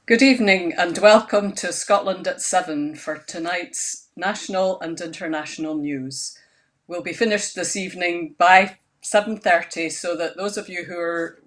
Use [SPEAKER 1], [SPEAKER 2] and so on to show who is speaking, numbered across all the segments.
[SPEAKER 1] Good evening and welcome to Scotland at 7 for tonight's national and international news. We'll be finished this evening by 7:30 so that those of you who are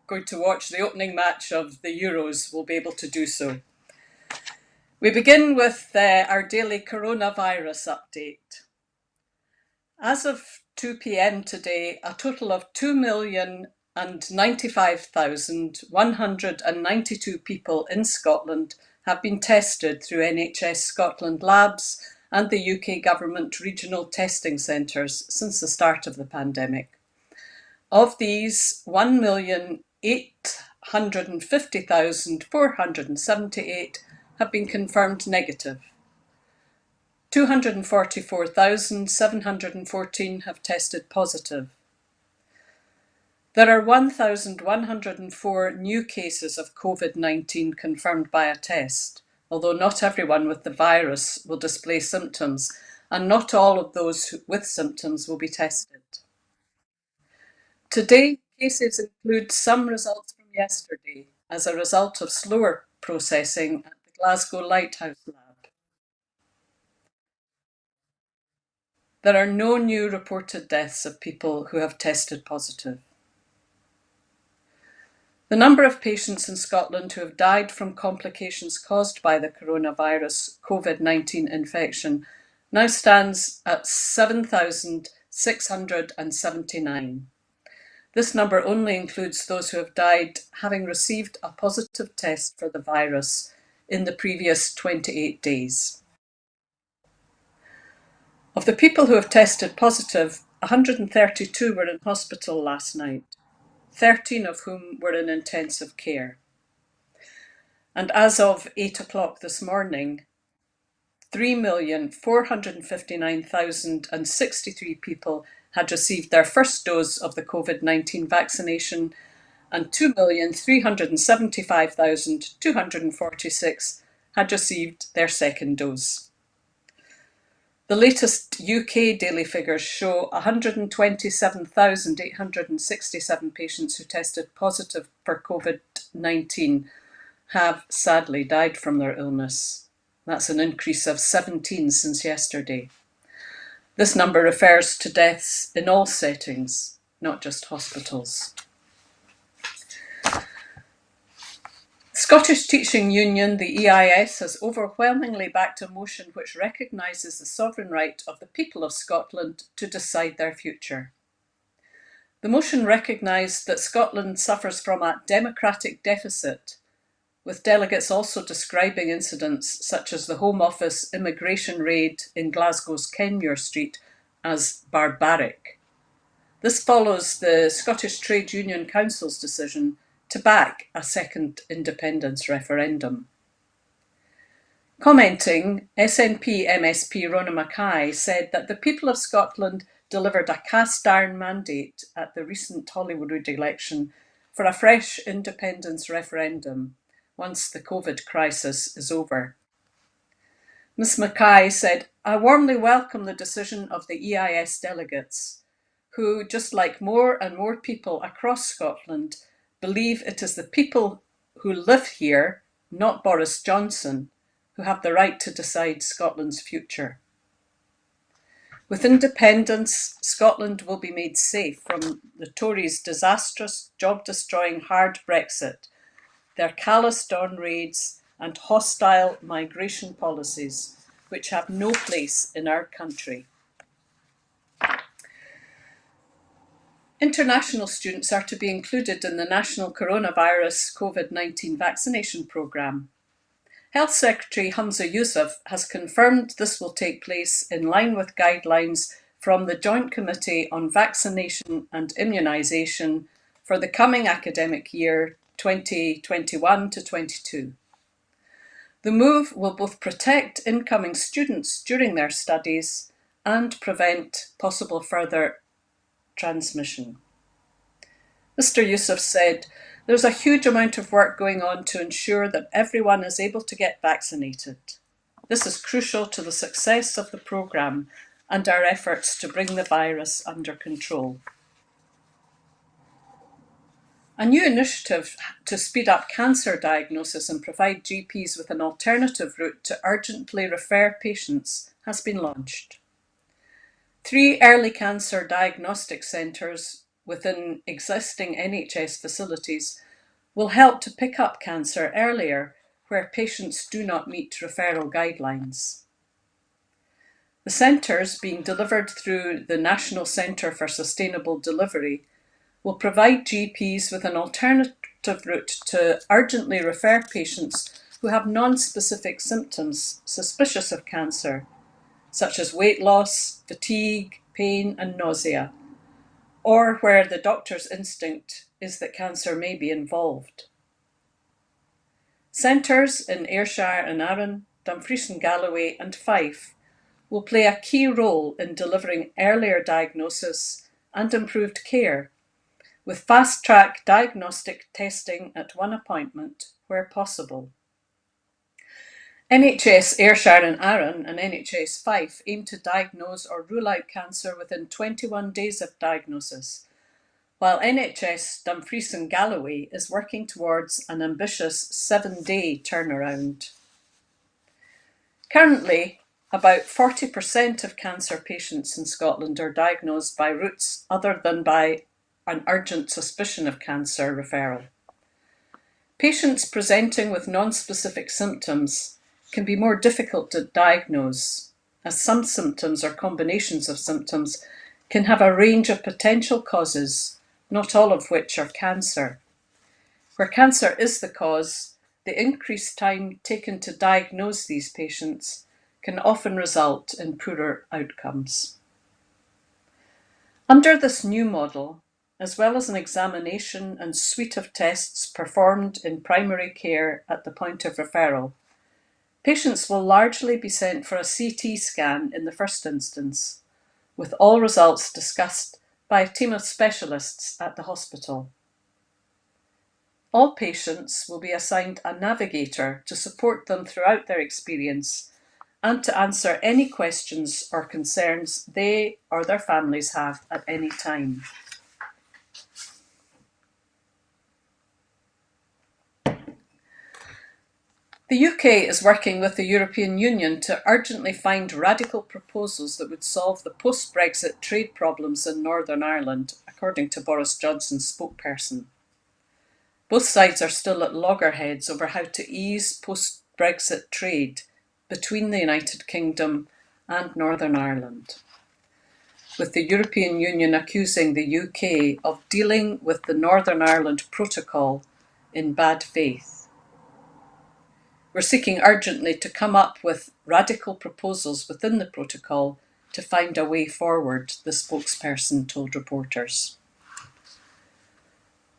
[SPEAKER 1] going to watch the opening match of the Euros will be able to do so. We begin with our daily coronavirus update. As of 2 p.m. today, a total of 2,095,192 people in Scotland have been tested through NHS Scotland labs and the UK Government regional testing centres since the start of the pandemic. Of these, 1,850,478 have been confirmed negative. 244,714 have tested positive. There are 1,104 new cases of COVID-19 confirmed by a test, although not everyone with the virus will display symptoms, and not all of those with symptoms will be tested. Today, cases include some results from yesterday as a result of slower processing at the Glasgow Lighthouse Lab. There are no new reported deaths of people who have tested positive. The number of patients in Scotland who have died from complications caused by the coronavirus COVID-19 infection now stands at 7,679. This number only includes those who have died having received a positive test for the virus in the previous 28 days. Of the people who have tested positive, 132 were in hospital last night, 13 of whom were in intensive care. And as of 8 o'clock this morning, 3,459,063 people had received their first dose of the COVID-19 vaccination, and 2,375,246 had received their second dose. The latest UK daily figures show 127,867 patients who tested positive for COVID-19 have sadly died from their illness. That's an increase of 17 since yesterday. This number refers to deaths in all settings, not just hospitals. Scottish Teaching Union, the EIS, has overwhelmingly backed a motion which recognises the sovereign right of the people of Scotland to decide their future. The motion recognised that Scotland suffers from a democratic deficit, with delegates also describing incidents such as the Home Office immigration raid in Glasgow's Kenmure Street as barbaric. This follows the Scottish Trade Union Council's decision to back a second independence referendum. Commenting, SNP MSP Rona Mackay said that the people of Scotland delivered a cast-iron mandate at the recent Holyrood election for a fresh independence referendum once the COVID crisis is over. Ms Mackay said, "I warmly welcome the decision of the EIS delegates, who, just like more and more people across Scotland, believe it is the people who live here, not Boris Johnson, who have the right to decide Scotland's future. With independence, Scotland will be made safe from the Tories' disastrous, job-destroying hard Brexit, their callous dawn raids and hostile migration policies, which have no place in our country." International students are to be included in the national coronavirus COVID-19 vaccination programme. Health Secretary Hamza Yousaf has confirmed this will take place in line with guidelines from the Joint Committee on Vaccination and Immunisation for the coming academic year 2021 to 22. The move will both protect incoming students during their studies and prevent possible further transmission. Mr. Yousaf said, "There's a huge amount of work going on to ensure that everyone is able to get vaccinated. This is crucial to the success of the programme and our efforts to bring the virus under control." A new initiative to speed up cancer diagnosis and provide GPs with an alternative route to urgently refer patients has been launched. 3 early cancer diagnostic centres within existing NHS facilities will help to pick up cancer earlier where patients do not meet referral guidelines. The centres, being delivered through the National Centre for Sustainable Delivery, will provide GPs with an alternative route to urgently refer patients who have non-specific symptoms suspicious of cancer, such as weight loss, fatigue, pain and nausea, or where the doctor's instinct is that cancer may be involved. Centres in Ayrshire and Arran, Dumfries and Galloway and Fife will play a key role in delivering earlier diagnosis and improved care, with fast-track diagnostic testing at one appointment where possible. NHS Ayrshire and Arran and NHS Fife aim to diagnose or rule out cancer within 21 days of diagnosis, while NHS Dumfries and Galloway is working towards an ambitious 7-day turnaround. Currently, about 40% of cancer patients in Scotland are diagnosed by routes other than by an urgent suspicion of cancer referral. Patients presenting with non-specific symptoms can be more difficult to diagnose, as some symptoms or combinations of symptoms can have a range of potential causes, not all of which are cancer. Where cancer is the cause, the increased time taken to diagnose these patients can often result in poorer outcomes. Under this new model, as well as an examination and suite of tests performed in primary care at the point of referral, patients will largely be sent for a CT scan in the first instance, with all results discussed by a team of specialists at the hospital. All patients will be assigned a navigator to support them throughout their experience and to answer any questions or concerns they or their families have at any time. The UK is working with the European Union to urgently find radical proposals that would solve the post-Brexit trade problems in Northern Ireland, according to Boris Johnson's spokesperson. Both sides are still at loggerheads over how to ease post-Brexit trade between the United Kingdom and Northern Ireland, with the European Union accusing the UK of dealing with the Northern Ireland Protocol in bad faith. We're seeking urgently to come up with radical proposals within the protocol to find a way forward, the spokesperson told reporters.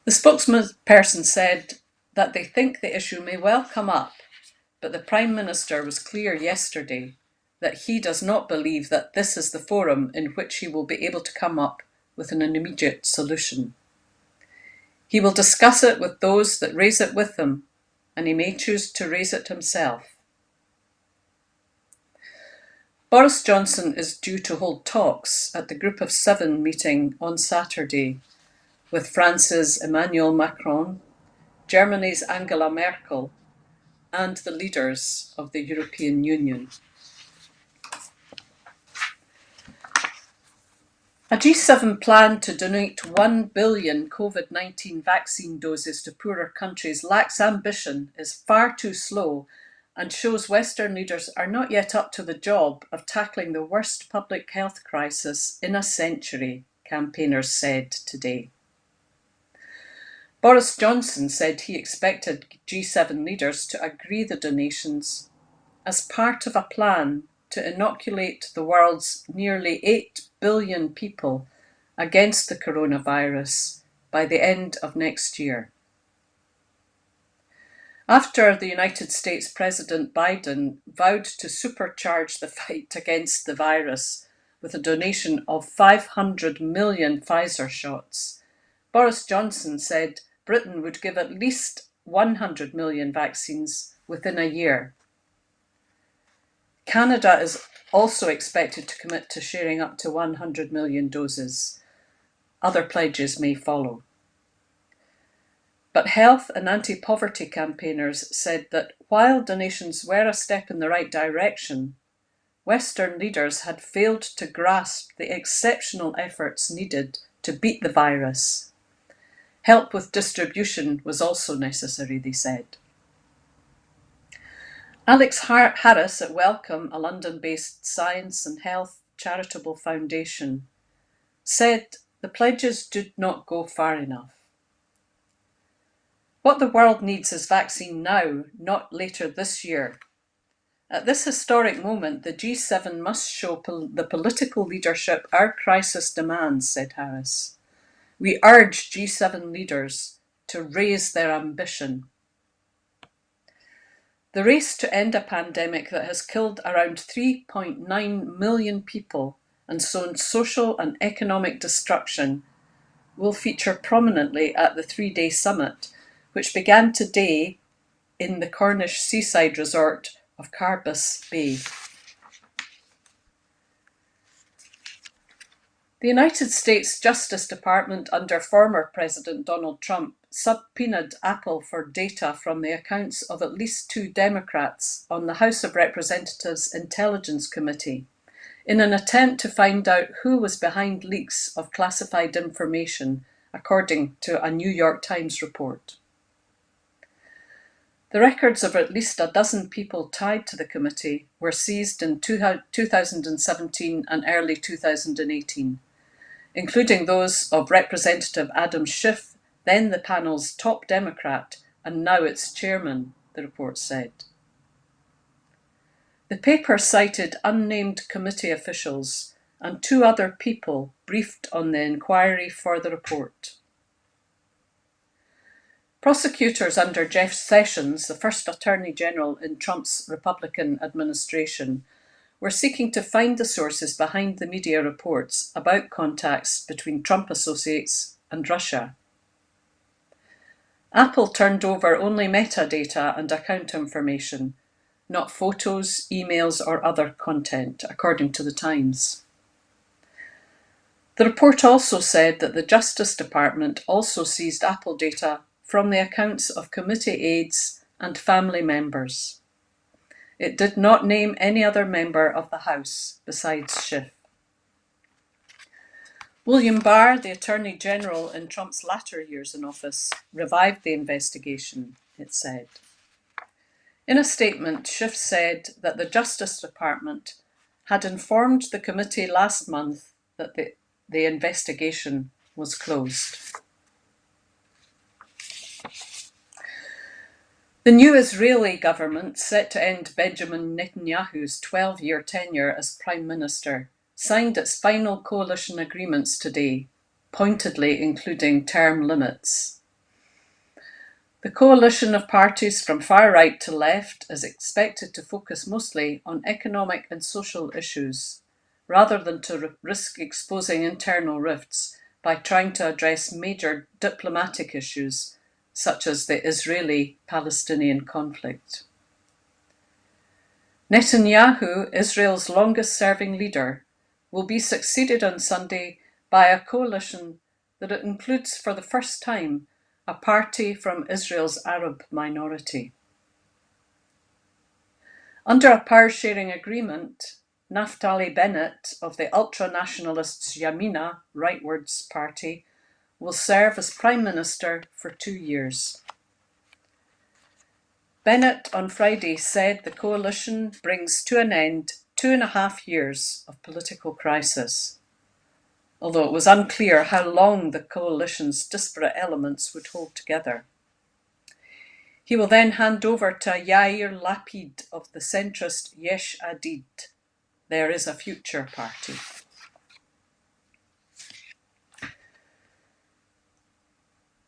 [SPEAKER 1] The spokesperson said that they think the issue may well come up, but the Prime Minister was clear yesterday that he does not believe that this is the forum in which he will be able to come up with an immediate solution. He will discuss it with those that raise it with him, and he may choose to raise it himself. Boris Johnson is due to hold talks at the Group of Seven meeting on Saturday with France's Emmanuel Macron, Germany's Angela Merkel, and the leaders of the European Union. A G7 plan to donate 1 billion COVID-19 vaccine doses to poorer countries lacks ambition, is far too slow, and shows Western leaders are not yet up to the job of tackling the worst public health crisis in a century, campaigners said today. Boris Johnson said he expected G7 leaders to agree the donations as part of a plan to inoculate the world's nearly 8 billion people against the coronavirus by the end of next year. After the United States President Biden vowed to supercharge the fight against the virus with a donation of 500 million Pfizer shots, Boris Johnson said Britain would give at least 100 million vaccines within a year. Canada is also expected to commit to sharing up to 100 million doses. Other pledges may follow. But health and anti-poverty campaigners said that while donations were a step in the right direction, Western leaders had failed to grasp the exceptional efforts needed to beat the virus. Help with distribution was also necessary, they said. Alex Harris at Wellcome, a London-based science and health charitable foundation, said the pledges did not go far enough. What the world needs is vaccine now, not later this year. At this historic moment, the G7 must show the political leadership our crisis demands, said Harris. We urge G7 leaders to raise their ambition. The race to end a pandemic that has killed around 3.9 million people and sown social and economic destruction will feature prominently at the three-day summit, which began today in the Cornish seaside resort of Carbis Bay. The United States Justice Department under former President Donald Trump subpoenaed Apple for data from the accounts of at least 2 Democrats on the House of Representatives Intelligence Committee in an attempt to find out who was behind leaks of classified information, according to a New York Times report. The records of at least a dozen people tied to the committee were seized in 2017 and early 2018, including those of Representative Adam Schiff, then the panel's top Democrat and now its chairman, the report said. The paper cited unnamed committee officials and 2 other people briefed on the inquiry for the report. Prosecutors under Jeff Sessions, the first Attorney General in Trump's Republican administration, were seeking to find the sources behind the media reports about contacts between Trump associates and Russia. Apple turned over only metadata and account information, not photos, emails, or other content, according to the Times. The report also said that the Justice Department also seized Apple data from the accounts of committee aides and family members. It did not name any other member of the House besides Schiff. William Barr, the Attorney General in Trump's latter years in office, revived the investigation, it said. In a statement, Schiff said that the Justice Department had informed the committee last month that the investigation was closed. The new Israeli government, set to end Benjamin Netanyahu's 12-year tenure as Prime Minister, signed its final coalition agreements today, pointedly including term limits. The coalition of parties from far right to left is expected to focus mostly on economic and social issues, rather than to risk exposing internal rifts by trying to address major diplomatic issues such as the Israeli-Palestinian conflict. Netanyahu, Israel's longest-serving leader, will be succeeded on Sunday by a coalition that includes, for the first time, a party from Israel's Arab minority. Under a power-sharing agreement, Naftali Bennett of the ultra-nationalists Yamina, rightwards party, will serve as Prime Minister for 2 years. Bennett on Friday said the coalition brings to an end 2.5 years of political crisis, although it was unclear how long the coalition's disparate elements would hold together. He will then hand over to Yair Lapid of the centrist Yesh Atid. There is a future party.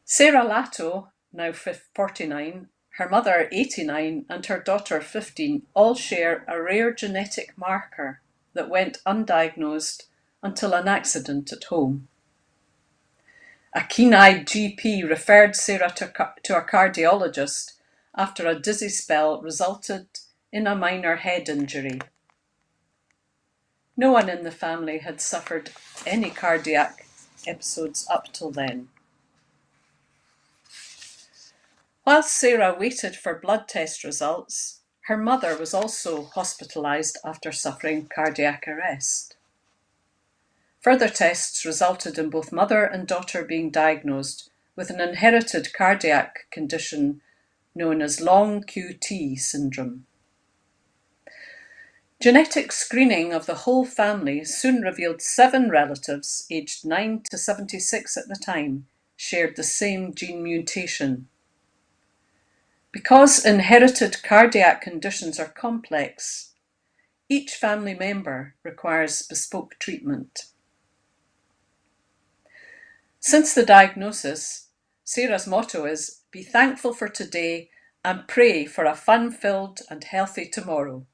[SPEAKER 1] Sarah Lato, now 49, her mother 89 and her daughter 15 all share a rare genetic marker that went undiagnosed until an accident at home. A keen-eyed GP referred Sarah to a cardiologist after a dizzy spell resulted in a minor head injury. No one in the family had suffered any cardiac episodes up till then. While Sarah waited for blood test results, her mother was also hospitalised after suffering cardiac arrest. Further tests resulted in both mother and daughter being diagnosed with an inherited cardiac condition known as long QT syndrome. Genetic screening of the whole family soon revealed 7 relatives, aged 9 to 76 at the time, shared the same gene mutation. Because inherited cardiac conditions are complex, each family member requires bespoke treatment. Since the diagnosis, Sarah's motto is, "Be thankful for today and pray for a fun-filled and healthy tomorrow."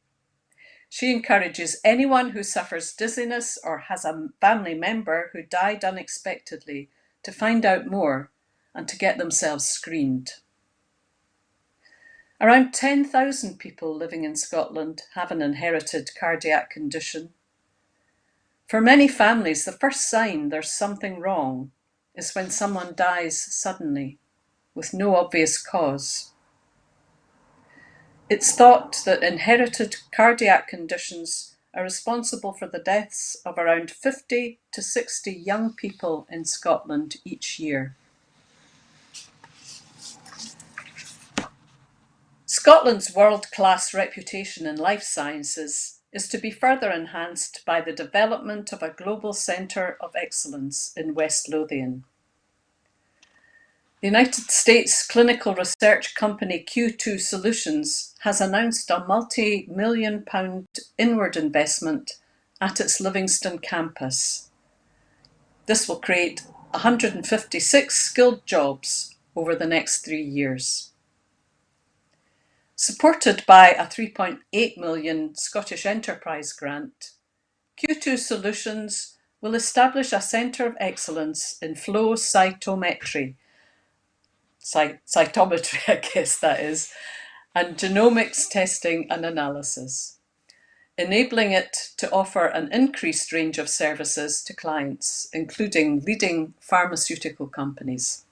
[SPEAKER 1] She encourages anyone who suffers dizziness or has a family member who died unexpectedly to find out more and to get themselves screened. Around 10,000 people living in Scotland have an inherited cardiac condition. For many families, the first sign there's something wrong is when someone dies suddenly, with no obvious cause. It's thought that inherited cardiac conditions are responsible for the deaths of around 50 to 60 young people in Scotland each year. Scotland's world-class reputation in life sciences is to be further enhanced by the development of a global centre of excellence in West Lothian. The United States clinical research company Q2 Solutions has announced a multi-million-pound inward investment at its Livingston campus. This will create 156 skilled jobs over the next 3 years. Supported by a £3.8 million Scottish Enterprise grant, Q2 Solutions will establish a centre of excellence in flow cytometry, I guess that is, and genomics testing and analysis, enabling it to offer an increased range of services to clients, including leading pharmaceutical companies.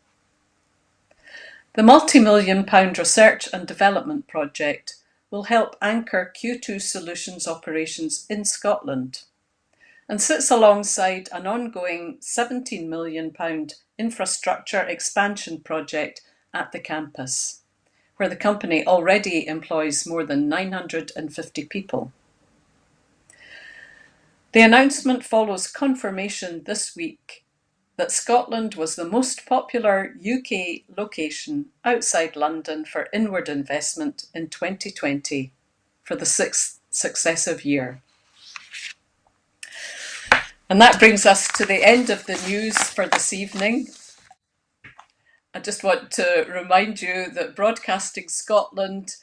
[SPEAKER 1] The multi-million-pound research and development project will help anchor Q2 Solutions operations in Scotland and sits alongside an ongoing £17 million infrastructure expansion project at the campus, where the company already employs more than 950 people. The announcement follows confirmation this week that Scotland was the most popular UK location outside London for inward investment in 2020 for the 6th successive year. And that brings us to the end of the news for this evening. I just want to remind you that Broadcasting Scotland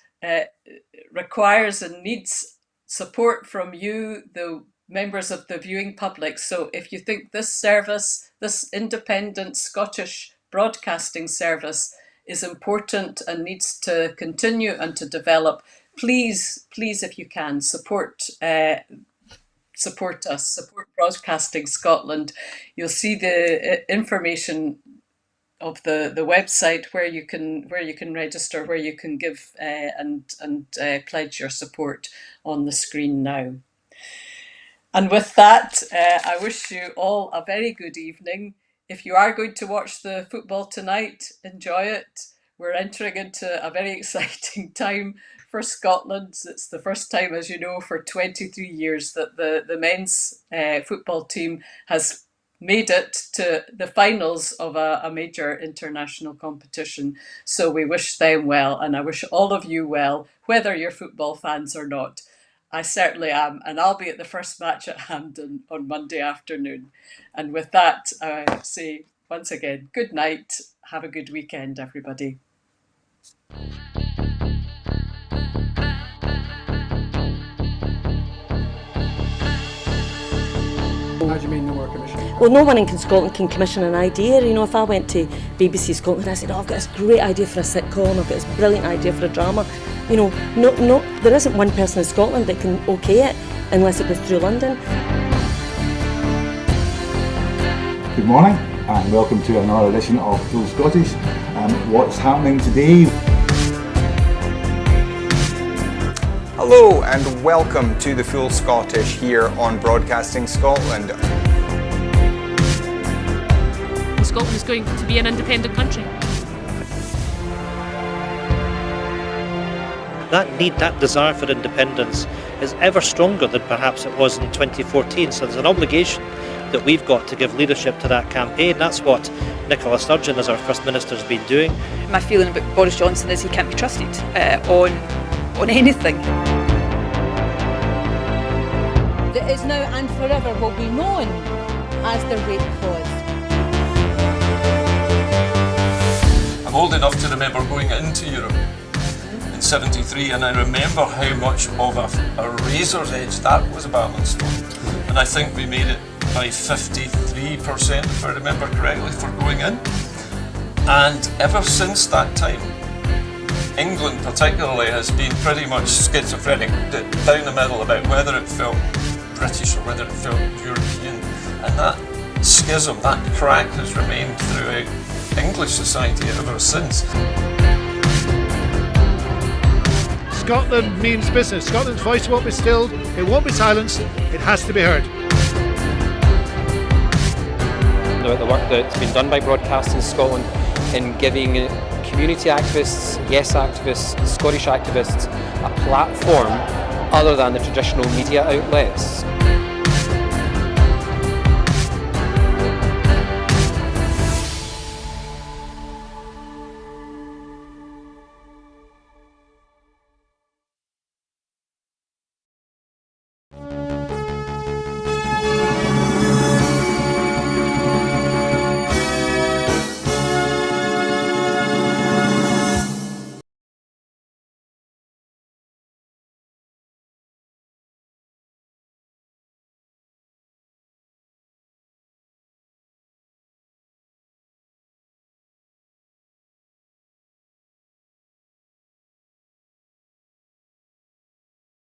[SPEAKER 1] requires and needs support from you, the members of the viewing public. So if you think this service, this independent Scottish broadcasting service, is important and needs to continue and to develop, please, if you can, support us, support Broadcasting Scotland. You'll see the information of the website where you can register, where you can give and pledge your support on the screen now. And with that, I wish you all a very good evening. If you are going to watch the football tonight, enjoy it. We're entering into a very exciting time for Scotland. It's the first time, as you know, for 23 years that the men's football team has made it to the finals of a major international competition. So we wish them well, and I wish all of you well, whether you're football fans or not. I certainly am, and I'll be at the first match at Hampden on Monday afternoon. And with that, I say once again, good night. Have a good weekend, everybody.
[SPEAKER 2] How do you mean no more commission?
[SPEAKER 3] Well, no one in Scotland can commission an idea. You know, if I went to BBC Scotland and I said, oh, I've got this great idea for a sitcom, I've got this brilliant idea for a drama, you know, no, there isn't one person in Scotland that can okay it unless it goes through London.
[SPEAKER 2] Good morning and welcome to another edition of Full Scottish.
[SPEAKER 4] what's happening today.
[SPEAKER 5] Hello and welcome to the Full Scottish here on Broadcasting Scotland.
[SPEAKER 6] Scotland is going to be an independent country.
[SPEAKER 7] That need, that desire for independence is ever stronger than perhaps it was in 2014. So there's an obligation that we've got to give leadership to that campaign. That's what Nicola Sturgeon as our First Minister has been doing.
[SPEAKER 8] My feeling about Boris Johnson is he can't be trusted on anything.
[SPEAKER 9] That is now and forever will be known as the rape clause.
[SPEAKER 10] I'm old enough to remember going into Europe in '73, and I remember how much of a razor's edge that was a battling stone. And I think we made it by 53%, if I remember correctly, for going in. And ever since that time, England particularly has been pretty much schizophrenic, down the middle about whether it felt British or whether it felt European. And that schism, that crack has remained throughout English society ever since.
[SPEAKER 11] Scotland means business. Scotland's voice won't be stilled, it won't be silenced, it has to be heard.
[SPEAKER 12] About the work that's been done by Broadcasting Scotland in giving community activists, yes activists, Scottish activists a platform other than the traditional media outlets.